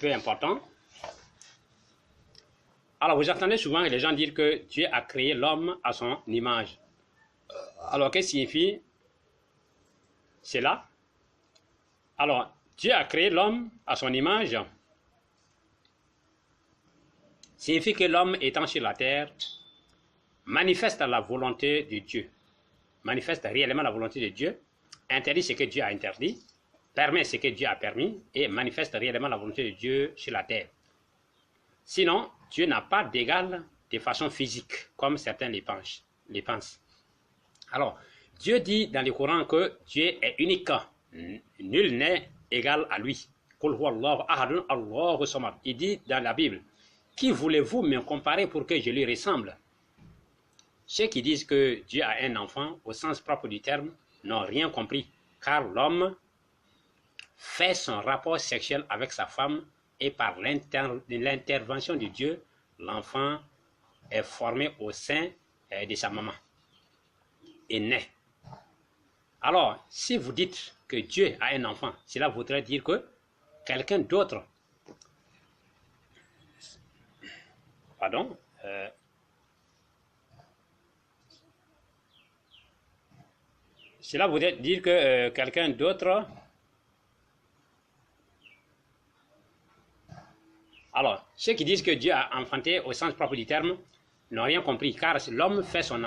peu important. Alors, vous entendez souvent les gens dire que Dieu a créé l'homme à son image. Alors, qu'est-ce que signifie cela? Alors, Dieu a créé l'homme à son image. Signifie que l'homme étant sur la terre manifeste la volonté de Dieu, manifeste réellement la volonté de Dieu, interdit ce que Dieu a interdit, permet ce que Dieu a permis et manifeste réellement la volonté de Dieu sur la terre. Sinon, Dieu n'a pas d'égal de façon physique, comme certains les pensent. Alors, Dieu dit dans le Coran que Dieu est unique, nul n'est égal à lui. Il dit dans la Bible, qui voulez-vous me comparer pour que je lui ressemble? Ceux qui disent que Dieu a un enfant, au sens propre du terme, n'ont rien compris, car l'homme fait son rapport sexuel avec sa femme et par l'intervention de Dieu, l'enfant est formé au sein de sa maman et naît. Alors, si vous dites que Dieu a un enfant, cela voudrait dire que quelqu'un d'autre, cela voudrait dire que quelqu'un d'autre, alors, ceux qui disent que Dieu a enfanté au sens propre du terme n'ont rien compris, car l'homme fait son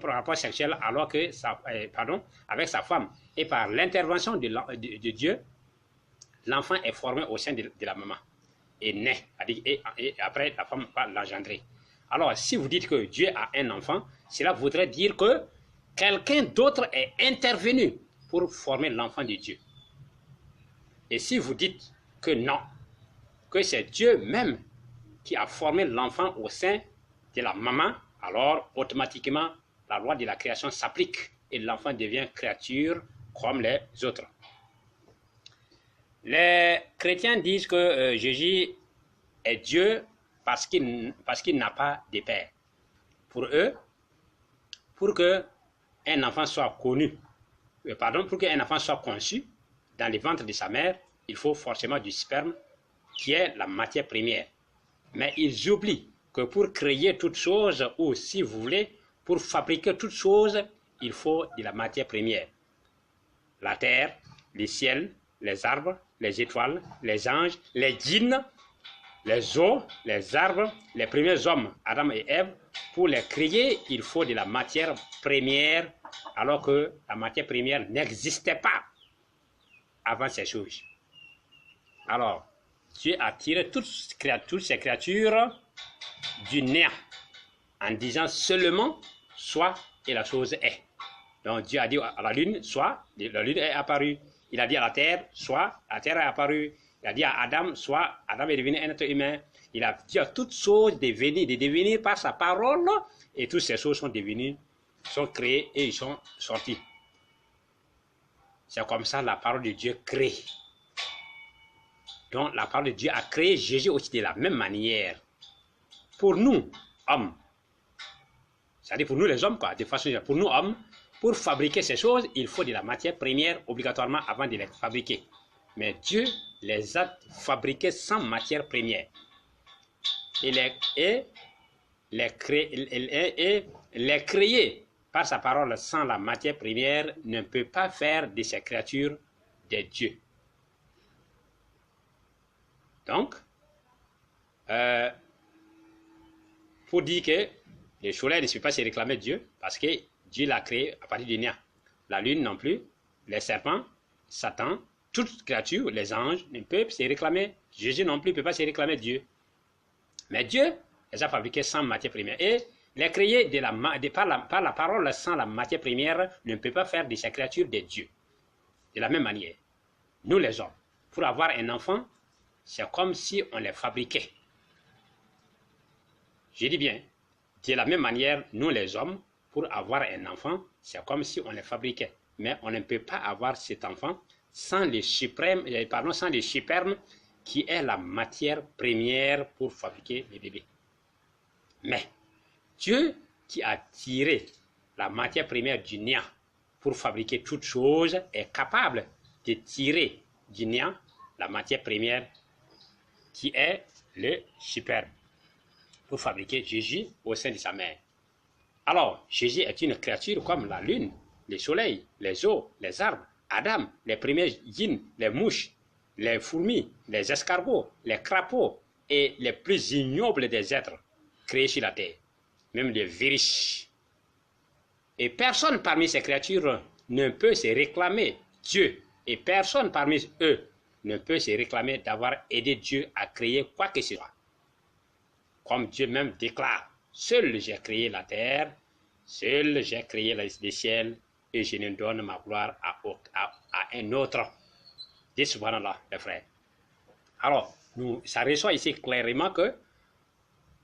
rapport sexuel alors que avec sa femme. Et par l'intervention de Dieu, l'enfant est formé au sein de la maman et naît. Et après, la femme va l'engendrer. Alors, si vous dites que Dieu a un enfant, cela voudrait dire que quelqu'un d'autre est intervenu pour former l'enfant de Dieu. Et si vous dites que non, que c'est Dieu même qui a formé l'enfant au sein de la maman, alors automatiquement la loi de la création s'applique et l'enfant devient créature comme les autres. Les chrétiens disent que Jésus est Dieu parce qu'il n'a pas de père. Pour eux, pour qu'un enfant soit pour qu'un enfant soit conçu dans le ventre de sa mère, il faut forcément du sperme qui est la matière première. Mais ils oublient que pour créer toute chose, ou si vous voulez, pour fabriquer toute chose, il faut de la matière première. La terre, le ciel, les arbres, les étoiles, les anges, les djinns, les eaux, les arbres, les premiers hommes, Adam et Ève, pour les créer, il faut de la matière première, alors que la matière première n'existait pas avant ces choses. Alors, Dieu a tiré toutes ces créatures du néant en disant seulement soit et la chose est. Donc Dieu a dit à la lune soit, la lune est apparue. Il a dit à la terre soit, la terre est apparue. Il a dit à Adam soit, Adam est devenu un être humain. Il a dit à toutes choses de devenir par sa parole, et toutes ces choses sont créées et ils sont sortis. C'est comme ça la parole de Dieu crée. Donc la parole de Dieu a créé Jésus aussi de la même manière. Pour nous, hommes, c'est-à-dire pour nous les hommes, de façon générale, pour nous hommes, pour fabriquer ces choses, il faut de la matière première obligatoirement avant de les fabriquer. Mais Dieu les a fabriqués sans matière première. Et les créer par sa parole sans la matière première ne peut pas faire de ces créatures des dieux. Donc, pour dire que le soleil ne peut pas se réclamer de Dieu, parce que Dieu l'a créé à partir du néant. La lune non plus, les serpents, Satan, toutes créatures, les anges ne peuvent se réclamer. Jésus non plus ne peut pas se réclamer de Dieu. Mais Dieu les a fabriqués sans matière première. Et les créer par la parole sans la matière première ne peut pas faire de ces créatures des dieux. De la même manière, nous les hommes, pour avoir un enfant, c'est comme si on les fabriquait. Je dis bien, de la même manière, nous les hommes, pour avoir un enfant, c'est comme si on les fabriquait. Mais on ne peut pas avoir cet enfant sans le sperme qui est la matière première pour fabriquer les bébés. Mais Dieu qui a tiré la matière première du néant pour fabriquer toute chose est capable de tirer du néant la matière première qui est le sperme, pour fabriquer Jésus au sein de sa mère. Alors, Jésus est une créature comme la lune, le soleil, les eaux, les arbres, Adam, les premiers djinns, les mouches, les fourmis, les escargots, les crapauds et les plus ignobles des êtres créés sur la terre, même les virus. Et personne parmi ces créatures ne peut se réclamer Dieu, et personne parmi eux ne peut se réclamer d'avoir aidé Dieu à créer quoi que ce soit. Comme Dieu même déclare, seul j'ai créé la terre, seul j'ai créé les ciels, et je ne donne ma gloire à un autre. Dis subhanallah, les frères. Alors, ça ressort ici clairement que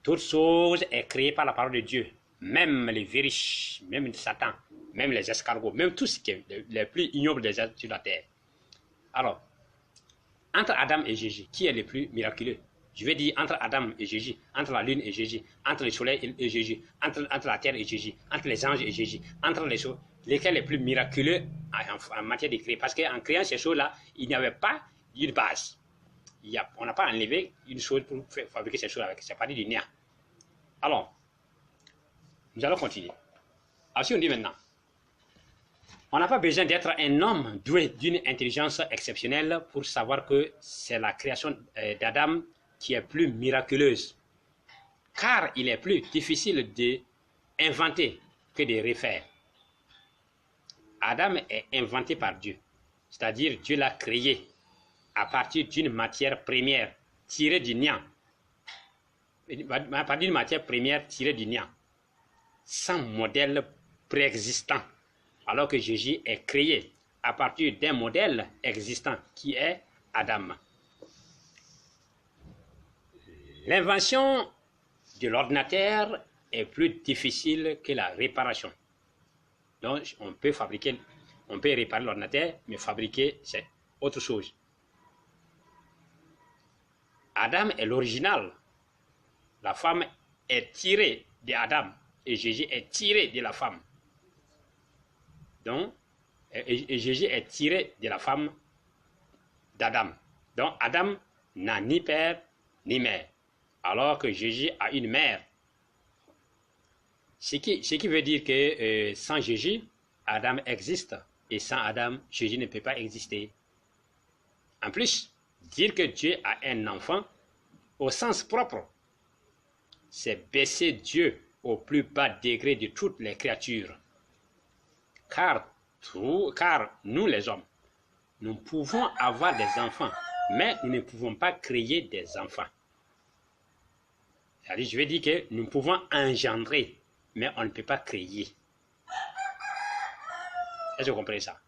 toute chose est créée par la parole de Dieu. Même les virus, même Satan, même les escargots, même tout ce qui est les plus ignobles des êtres sur la terre. Alors, entre Adam et Jésus, qui est le plus miraculeux? Je vais dire entre Adam et Jésus, entre la lune et Jésus, entre le soleil et Jésus, entre la terre et Jésus, entre les anges et Jésus, entre les choses, lesquels est le plus miraculeux en matière de créer? Parce qu'en créant ces choses-là, il n'y avait pas une base. On n'a pas enlevé une chose pour fabriquer ces choses avec. C'est pas dit du néant. Alors, nous allons continuer. Alors, si on dit maintenant, on n'a pas besoin d'être un homme doué d'une intelligence exceptionnelle pour savoir que c'est la création d'Adam qui est plus miraculeuse. Car il est plus difficile d'inventer que de refaire. Adam est inventé par Dieu. C'est-à-dire Dieu l'a créé à partir d'une matière première tirée du néant. À partir d'une matière première tirée du néant. Sans modèle préexistant. Alors que Jésus est créé à partir d'un modèle existant qui est Adam. L'invention de l'ordinateur est plus difficile que la réparation. Donc, on peut réparer l'ordinateur, mais fabriquer, c'est autre chose. Adam est l'original. La femme est tirée d'Adam et Jésus est tiré de la femme. Donc, et Jésus est tiré de la femme d'Adam. Donc, Adam n'a ni père ni mère, alors que Jésus a une mère. Ce qui veut dire que sans Jésus, Adam existe, et sans Adam, Jésus ne peut pas exister. En plus, dire que Dieu a un enfant, au sens propre, c'est baisser Dieu au plus bas degré de toutes les créatures. Car nous les hommes, nous pouvons avoir des enfants, mais nous ne pouvons pas créer des enfants. C'est-à-dire, je veux dire que nous pouvons engendrer, mais on ne peut pas créer. Est-ce que vous comprenez ça?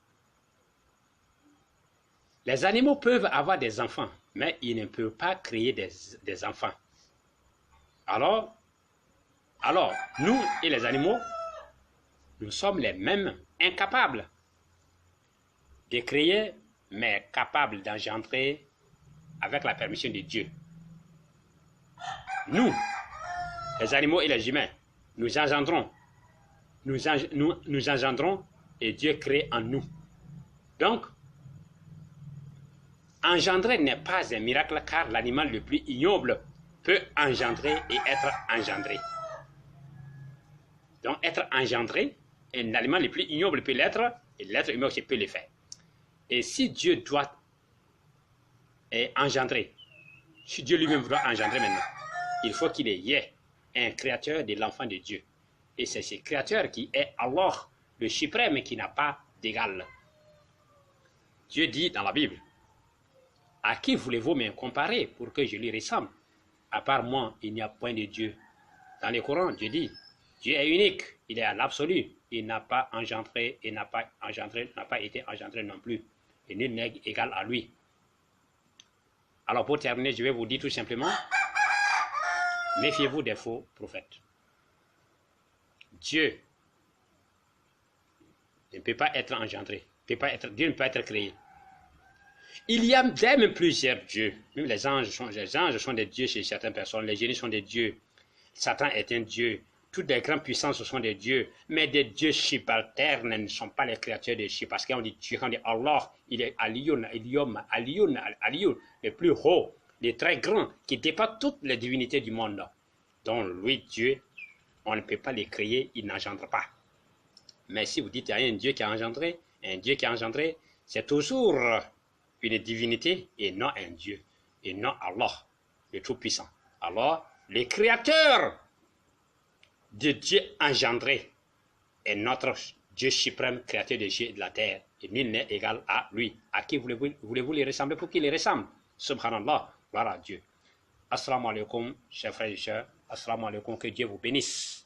Les animaux peuvent avoir des enfants, mais ils ne peuvent pas créer des enfants. Alors, nous et les animaux, nous sommes les mêmes incapables de créer, mais capables d'engendrer avec la permission de Dieu. Nous, les animaux et les humains, nous engendrons et Dieu crée en nous. Donc, engendrer n'est pas un miracle car l'animal le plus ignoble peut engendrer et être engendré. Donc, être engendré, un animal le plus ignoble peut l'être et l'être humain aussi peut le faire. Et si Dieu doit engendrer, si Dieu lui-même doit engendrer maintenant, il faut qu'il y ait un créateur de l'enfant de Dieu. Et c'est ce créateur qui est Allah, le suprême qui n'a pas d'égal. Dieu dit dans la Bible, « À qui voulez-vous me comparer pour que je lui ressemble? À part moi, il n'y a point de Dieu. » Dans le Coran, Dieu dit, « Dieu est unique, il est à l'absolu, il n'a pas engendré et n'a pas été engendré non plus. Et nul n'est égal à lui. » Alors pour terminer, je vais vous dire tout simplement, méfiez-vous des faux prophètes. Dieu ne peut pas être engendré, Dieu ne peut pas être créé. Il y a même plusieurs dieux. Même les anges sont des dieux chez certaines personnes, les génies sont des dieux, Satan est un dieu, toutes les grandes puissances sont des dieux, mais des dieux subalternes ne sont pas les créateurs de Dieu, parce qu'on dit Dieu, quand on dit Allah, il est Aliyun, le plus haut, de très grand, qui dépasse toutes les divinités du monde. Donc lui, Dieu, on ne peut pas les créer, il n'engendre pas. Mais si vous dites qu'il y a un Dieu qui a engendré, c'est toujours une divinité et non un Dieu, et non Allah, le Tout-Puissant. Alors, le Créateur de Dieu engendré est notre Dieu suprême, créateur des cieux et de la terre, et nul n'est égal à lui. À qui voulez-vous les ressembler pour qu'il les ressemble? Subhanallah, voilà Dieu. Assalamu alaikum, chers frères et sœurs. Assalamu alaikum, que Dieu vous bénisse.